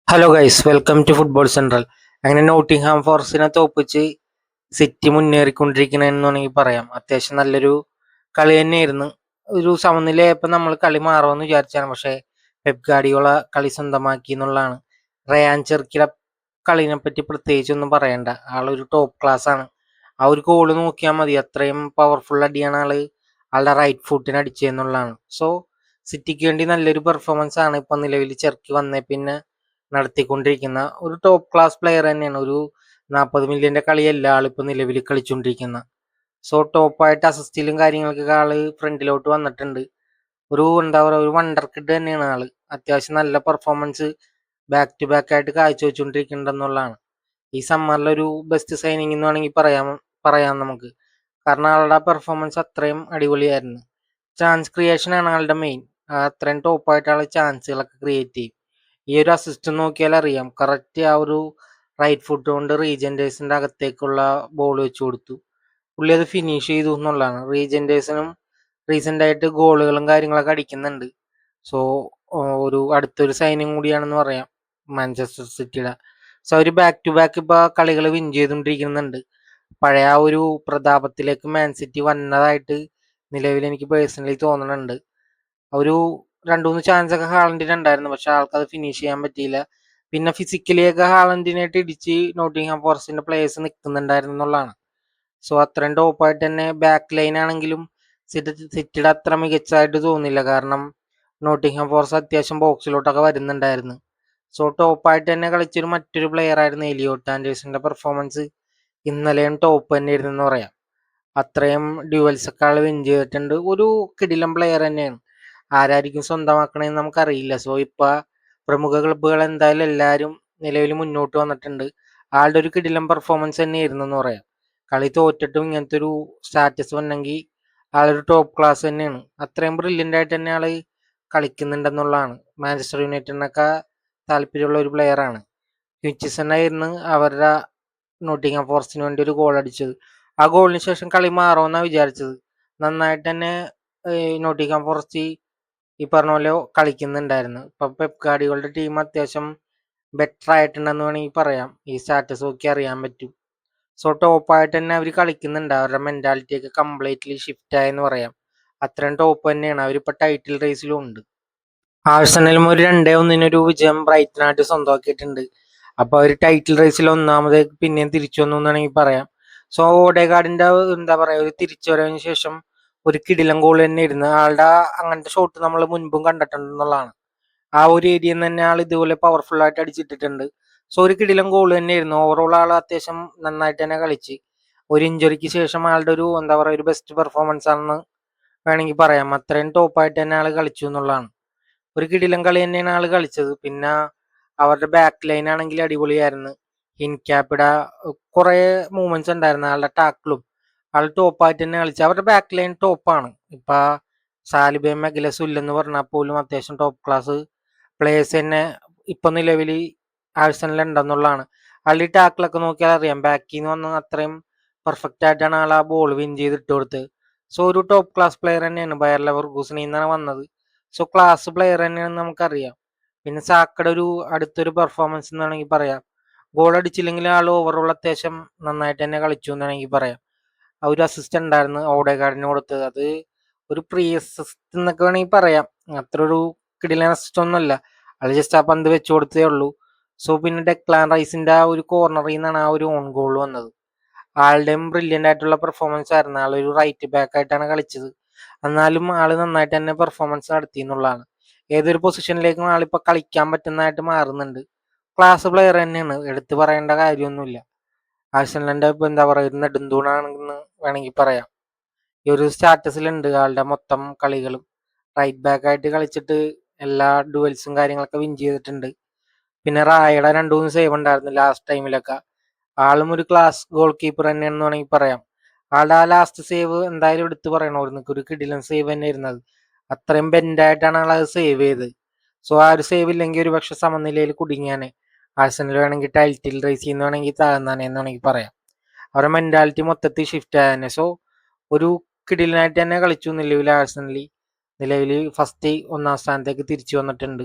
Hello guys, welcome to football central. അങ്ങനെ Nottingham ഫോറസ്റ്റിനെ തോപ്പിച്ച് സിറ്റി മുന്നേറിക്കൊണ്ടിരിക്കണമെന്ന് വേണമെങ്കിൽ പറയാം. അത്യാവശ്യം നല്ലൊരു കളി തന്നെയായിരുന്നു. ഒരു സമനിലയായപ്പോൾ നമ്മൾ കളി മാറുമെന്ന് വിചാരിച്ചാണ്, പക്ഷേ പെപ് ഗാർഡിയോള കളി സ്വന്തമാക്കി എന്നുള്ളതാണ്. റയാൻ ചെർക്കിയുടെ കളിനെ പറ്റി പ്രത്യേകിച്ചൊന്നും പറയണ്ട. ആളൊരു ടോപ്പ് ക്ലാസ് ആണ്. ആ ഒരു ഗോള് നോക്കിയാൽ മതി, അത്രയും പവർഫുൾ അടിയാണ് ആളുടെ റൈറ്റ് ഫുട്ടിന് അടിച്ചതെന്നുള്ളതാണ്. സോ സിറ്റിക്ക് വേണ്ടി നല്ലൊരു പെർഫോമൻസ് ആണ് ഇപ്പം നിലവിൽ ചെർക്കി വന്നേ പിന്നെ നടത്തിക്കൊണ്ടിരിക്കുന്ന ഒരു ടോപ്പ് ക്ലാസ് പ്ലെയർ തന്നെയാണ്. ഒരു 40 മില്യന്റെ കളിയല്ല ആളിപ്പോൾ നിലവിൽ കളിച്ചുകൊണ്ടിരിക്കുന്ന. സോ ടോപ്പായിട്ട് അസിസ്റ്റിലും കാര്യങ്ങൾക്കൊക്കെ ആള് ഫ്രണ്ടിലോട്ട് വന്നിട്ടുണ്ട്. എന്താ പറയുക, ഒരു വണ്ടർ കിഡ് തന്നെയാണ് ആള്. അത്യാവശ്യം നല്ല പെർഫോമൻസ് ബാക്ക് ടു ബാക്ക് ആയിട്ട് കാഴ്ചവെച്ചുകൊണ്ടിരിക്കുന്നുണ്ടെന്നുള്ളതാണ്. ഈ സമ്മറിലൊരു ബെസ്റ്റ് സൈനിങ് എന്ന് വേണമെങ്കിൽ പറയാം നമുക്ക്. കാരണം ആളുടെ പെർഫോമൻസ് അത്രയും അടിപൊളിയായിരുന്നു. ചാൻസ് ക്രിയേഷൻ ആണ് ആളുടെ മെയിൻ. അത്രയും ടോപ്പായിട്ട് ആൾ ചാൻസുകളൊക്കെ ക്രിയേറ്റ് ചെയ്യും. ഈ ഒരു അസിസ്റ്റ് നോക്കിയാൽ അറിയാം, കറക്റ്റ് ആ ഒരു റൈറ്റ് ഫുട്ട് കൊണ്ട് റീജൻഡേഴ്സിന്റെ അകത്തേക്കുള്ള ബോൾ വെച്ച് കൊടുത്തു. പുള്ളി അത് ഫിനിഷ് ചെയ്തു എന്നുള്ളതാണ്. റീജൻഡേഴ്സിനും റീസെന്റ് ആയിട്ട് ഗോളുകളും കാര്യങ്ങളൊക്കെ അടിക്കുന്നുണ്ട്. സോ ഒരു അടുത്തൊരു സൈനിങ് കൂടിയാണെന്ന് പറയാം മാഞ്ചസ്റ്റർ സിറ്റിയുടെ. സോ അവർ ബാക്ക് ടു ബാക്ക് ഇപ്പൊ കളികൾ വിൻ ചെയ്തുകൊണ്ടിരിക്കുന്നുണ്ട്. പഴയ ആ ഒരു പ്രതാപത്തിലേക്ക് മാൻ സിറ്റി വന്നതായിട്ട് നിലവിൽ എനിക്ക് പേഴ്സണലി തോന്നുന്നുണ്ട്. ഒരു രണ്ടു മൂന്ന് ചാൻസ് ഒക്കെ ഹാളൻഡിന് ഉണ്ടായിരുന്നു, പക്ഷെ ആൾക്കത് ഫിനിഷ് ചെയ്യാൻ പറ്റിയില്ല. പിന്നെ ഫിസിക്കലിയൊക്കെ ഹാളൻഡിനായിട്ട് ഇടിച്ച് നോട്ടിംഗ്ഹാം ഫോറസ്റ്റിന്റെ പ്ലേയേഴ്സ് നിൽക്കുന്നുണ്ടായിരുന്നു എന്നുള്ളതാണ്. സോ അത്രയും ടോപ്പായിട്ട് തന്നെ ബാക്ക് ലൈൻ ആണെങ്കിലും സിറ്റിയുടെ അത്ര മികച്ചതായിട്ട് തോന്നില്ല. കാരണം നോട്ടിംഗ്ഹാം ഫോറസ്റ്റ് അത്യാവശ്യം ബോക്സിലോട്ടൊക്കെ വരുന്നുണ്ടായിരുന്നു. സോ ടോപ്പായിട്ട് തന്നെ കളിച്ചൊരു മറ്റൊരു പ്ലെയർ ആയിരുന്നു എലിയോട്ട് ആൻഡേഴ്സിന്റെ പെർഫോമൻസ് ഇന്നലെയും ടോപ്പ് തന്നെ ആയിരുന്നു എന്ന് പറയാം. അത്രയും ഡ്യുവൽസ് ഒക്കെ ആൾ വിൻ ചെയ്തിട്ടുണ്ട്. ഒരു കിടിലം പ്ലെയർ തന്നെയാണ്. ആരായിരിക്കും സ്വന്തമാക്കണമെന്ന് നമുക്കറിയില്ല. സോ ഇപ്പൊ പ്രമുഖ ക്ലബ്ബുകൾ എന്തായാലും എല്ലാവരും നിലവിൽ മുന്നോട്ട് വന്നിട്ടുണ്ട്. ആളുടെ ഒരു കിടിലം പെർഫോമൻസ് തന്നെയായിരുന്നു എന്ന് പറയാം. കളി തോറ്റിട്ടും ഇങ്ങനത്തെ ഒരു സ്റ്റാറ്റസ് വന്നെങ്കിൽ ആളൊരു ടോപ്പ് ക്ലാസ് തന്നെയാണ്. അത്രയും ബ്രില്യൻ്റ് ആയിട്ട് തന്നെ ആള് കളിക്കുന്നുണ്ടെന്നുള്ളതാണ്. മാഞ്ചസ്റ്റർ യുണൈറ്റഡിനൊക്കെ താല്പര്യമുള്ള ഒരു പ്ലെയർ ആണ്. ഹ്യൂച്ചിസൺ ആയിരുന്നു അവരുടെ നോട്ടിംഗ്ഹാം ഫോറസ്റ്റിന് വേണ്ടി ഒരു ഗോൾ അടിച്ചത്. ആ ഗോളിന് ശേഷം കളി മാറുമെന്നാണ് വിചാരിച്ചത്. നന്നായിട്ട് തന്നെ നോട്ടിംഗ്ഹാം ഫോറസ്റ്റ് ഈ പറഞ്ഞ പോലെ കളിക്കുന്നുണ്ടായിരുന്നു. ഇപ്പൊ പെപ് ഗാർഡിയോളുടെ ടീം അത്യാവശ്യം ബെറ്റർ ആയിട്ടുണ്ടെന്ന് വേണമെങ്കിൽ പറയാം. ഈ സ്റ്റാറ്റസ് നോക്കി അറിയാൻ പറ്റും. സോ ടോപ്പായിട്ട് തന്നെ അവർ കളിക്കുന്നുണ്ട്. അവരുടെ മെന്റാലിറ്റി ഒക്കെ കംപ്ലീറ്റ്ലി ഷിഫ്റ്റ് ആയെന്ന് പറയാം. അത്രയും ടോപ്പ് തന്നെയാണ്. അവരിപ്പോ ടൈറ്റിൽ റേസിലും ഉണ്ട്. ആഴ്സണലും ഒരു 2-1 വിജയം ബ്രൈറ്റനായിട്ട് സ്വന്തമാക്കിയിട്ടുണ്ട്. അപ്പൊ അവർ ടൈറ്റിൽ റേസിൽ ഒന്നാമത് പിന്നെയും തിരിച്ചു വന്നു എന്ന് വേണമെങ്കിൽ പറയാം. സോ ഓഡേഗാർഡിന്റെ എന്താ പറയാ, ഒരു തിരിച്ചു വരവിന് ശേഷം ഒരു കിടിലം ഗോൾ തന്നെ ഇരുന്ന് ആളുടെ അങ്ങനത്തെ ഷോട്ട് നമ്മൾ മുൻപും കണ്ടിട്ടുണ്ടെന്നുള്ളതാണ്. ആ ഒരു ഏരിയയിൽ തന്നെ ആൾ ഇതുപോലെ പവർഫുൾ ആയിട്ട് അടിച്ചിട്ടിട്ടുണ്ട്. സോ ഒരു കിടിലം ഗോൾ തന്നെയായിരുന്നു. ഓവറോൾ ആൾ അത്യാവശ്യം നന്നായിട്ട് തന്നെ കളിച്ച്. ഒരു ഇഞ്ചുറിക്ക് ശേഷം ആളുടെ ഒരു എന്താ പറയുക, ഒരു ബെസ്റ്റ് പെർഫോമൻസ് ആണെന്ന് വേണമെങ്കിൽ പറയാം. അത്രയും ടോപ്പായിട്ട് തന്നെ ആൾ കളിച്ചു എന്നുള്ളതാണ്. ഒരു കിടിലം കളി തന്നെയാണ് ആൾ കളിച്ചത്. പിന്നെ അവരുടെ ബാക്ക് ലൈൻ ആണെങ്കിൽ അടിപൊളിയായിരുന്നു. ഹിൻക്യാപ്പിടെ കുറെ മൂവ്മെന്റ്സ് ഉണ്ടായിരുന്നു. ആളുടെ ടാക്കിളും ആൾ ടോപ്പായിട്ട് തന്നെ കളിച്ചു. അവരുടെ ബാക്ക് ലൈൻ ടോപ്പാണ്. ഇപ്പൊ സാലിബയും മെഗലസും ഇല്ലെന്ന് പറഞ്ഞാൽ പോലും അത്യാവശ്യം ടോപ്പ് ക്ലാസ് പ്ലേയേഴ്സ് തന്നെ ഇപ്പൊ നിലവിൽ ആഴ്സണൽ ഉണ്ടെന്നുള്ളതാണ്. ആളുടെ ടാക്കിളൊക്കെ നോക്കിയാൽ അറിയാം, ബാക്കിൽ നിന്ന് വന്ന് അത്രയും പെർഫെക്റ്റ് ആയിട്ടാണ് ആൾ ആ ബോൾ വിൻ ചെയ്ത് ഇട്ട് കൊടുത്തത്. സോ ഒരു ടോപ്പ് ക്ലാസ് പ്ലെയർ തന്നെയാണ്. ബയർ ലെവർകൂസനിൽ നിന്നാണ് വന്നത്. സോ ക്ലാസ് പ്ലെയർ തന്നെയാണെന്ന് നമുക്കറിയാം. പിന്നെ സാക്കയുടെ ഒരു അടുത്തൊരു പെർഫോമൻസ് എന്ന് വേണമെങ്കിൽ പറയാം. ഗോൾ അടിച്ചില്ലെങ്കിൽ ആൾ ഓവറോൾ അത്യാവശ്യം നന്നായിട്ട് തന്നെ കളിച്ചു എന്ന് വേണമെങ്കിൽ പറയാം. ആ ഒരു അസിസ്റ്റ് ഉണ്ടായിരുന്നു ഓഡേഗാർഡിന് കൊടുത്തത്. അത് ഒരു പ്രീ അസിസ്റ്റ് എന്നൊക്കെ വേണമെങ്കിൽ പറയാം. അത്ര ഒരു കിടിലൻ അസിസ്റ്റ് ഒന്നുമല്ല. അത് ജസ്റ്റ് ആ പന്ത് വെച്ച് കൊടുത്തേ ഉള്ളൂ. സോ പിന്നെ ഡെക്ലാൻ റൈസിന്റെ ആ ഒരു കോർണറിൽ നിന്നാണ് ആ ഒരു ഓൺ ഗോൾ വന്നത്. ആളുടെയും ബ്രില്യൻ്റ് ആയിട്ടുള്ള പെർഫോമൻസ് ആയിരുന്നു. ആളൊരു റൈറ്റ് ബാക്ക് ആയിട്ടാണ് കളിച്ചത്. എന്നാലും ആള് നന്നായിട്ട് തന്നെ പെർഫോമൻസ് നടത്തി എന്നുള്ളതാണ്. ഏതൊരു പൊസിഷനിലേക്കും ആളിപ്പോൾ കളിക്കാൻ പറ്റുന്നതായിട്ട് മാറുന്നുണ്ട്. ക്ലാസ് പ്ലെയർ തന്നെയാണ്, എടുത്തു പറയേണ്ട കാര്യമൊന്നുമില്ല. ആഴ്സണലിന്റെ ഇപ്പൊ എന്താ പറയുക, ഒരു നെടുന്തൂണാണെന്ന് വേണമെങ്കിൽ പറയാം. ഈ ഒരു സ്റ്റാറ്റസിലുണ്ട് ആളുടെ മൊത്തം കളികളും. റൈറ്റ് ബാക്ക് ആയിട്ട് കളിച്ചിട്ട് എല്ലാ ഡുവൽസും കാര്യങ്ങളൊക്കെ വിൻ ചെയ്തിട്ടുണ്ട്. പിന്നെ റായയുടെ 2-3 സേവ് ഉണ്ടായിരുന്നു ലാസ്റ്റ് ടൈമിലൊക്കെ. ആളും ഒരു ക്ലാസ് ഗോൾ കീപ്പർ തന്നെയാണെന്ന് വേണമെങ്കിൽ പറയാം. ആളുടെ ആ ലാസ്റ്റ് സേവ് എന്തായാലും എടുത്ത് പറയണമായിരുന്നു. ഒരു കിടിലൻ സേവ് തന്നെ ഇരുന്നത്. അത്രയും ബെൻഡായിട്ടാണ് ആൾ അത് സേവ് ചെയ്തത്. സോ ആ ഒരു സേവ് ഇല്ലെങ്കിൽ ഒരു പക്ഷെ സമനിലയിൽ കുടുങ്ങിയാനെ. ആഴ്സണൽ വേണമെങ്കിൽ ടൈറ്റിൽ റേസ് ചെയ്യുന്ന വേണമെങ്കിൽ താഴ്ന്നാനെ എന്ന് വേണമെങ്കിൽ പറയാം. അവരുടെ മെന്റാലിറ്റി മൊത്തത്തിൽ ഷിഫ്റ്റ് ആയാനെ. സോ ഒരു കിടിലനായിട്ട് തന്നെ കളിച്ചു നിലവിൽ ആഴ്സണലി. നിലവിൽ ഫസ്റ്റ് 1-ാം സ്ഥാനത്തേക്ക് തിരിച്ചു വന്നിട്ടുണ്ട്.